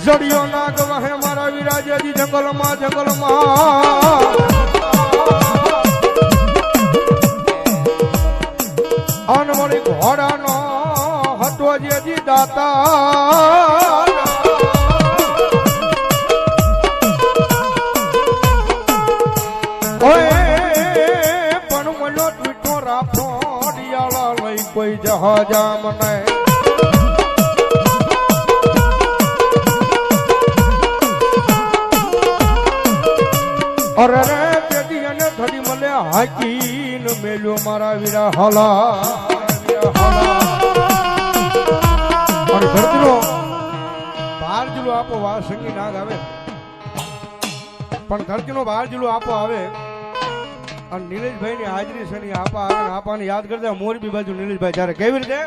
જડિયો નાગ વહે મારા વિરાજાજી જંગલમાં અનવળી ઘોડાનો હતો જેજી દાતા પણ મનો ટ્વીટો રાખો ડિયાળા લઈ કોઈ જહાજા મને અરે રે પેટી અને થડી મલે હાકીન મેલ્યો મારા વીરા હલા અને ધરતીનો બાર જુલો આપો વા સંગી નાગ આવે પણ ધરતીનો બાર જુલો આપો આવે અને નીલેશભાઈ ની હાજરી છે ની આપા આવે આપાને યાદ કરતા મોરબી બાજુ નીલેશભાઈ જ્યારે કેવી રીતે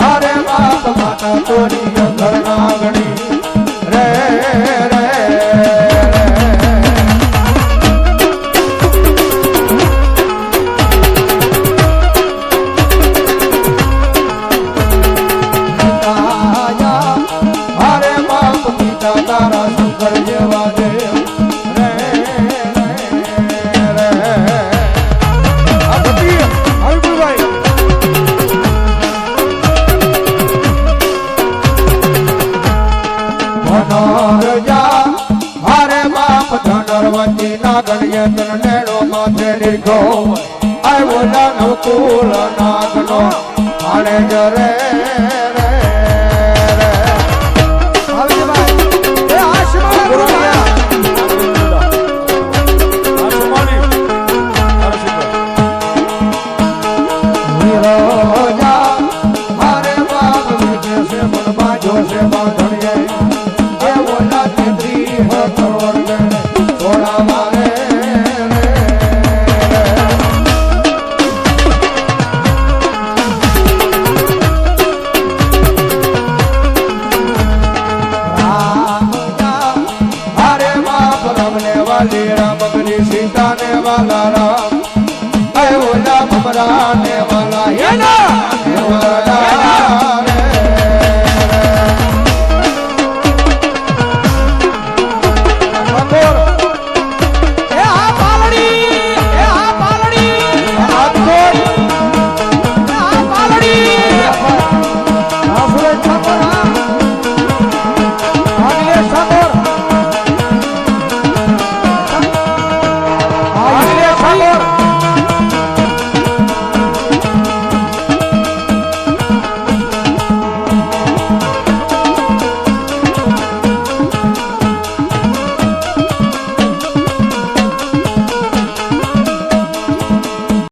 અરે બાપ માતા તોરી ઘરના ગણી રે રે અરે બાપ પિતા તારા શંકર જેવા દેવ રે રે રે આ બધી આવી ભાઈ ધનરજા હરે બાપ ધનરવતી નાગણીય તનેડો માથે લીધો આવ્યો નાનુકૂલ નાગનો આણે જરે રે રે આવી ભાઈ એ આશીર્વાદ ગુરુયા વીરોજા હરે બાપ વિજય સે મન બાજો સે બાંધણીએ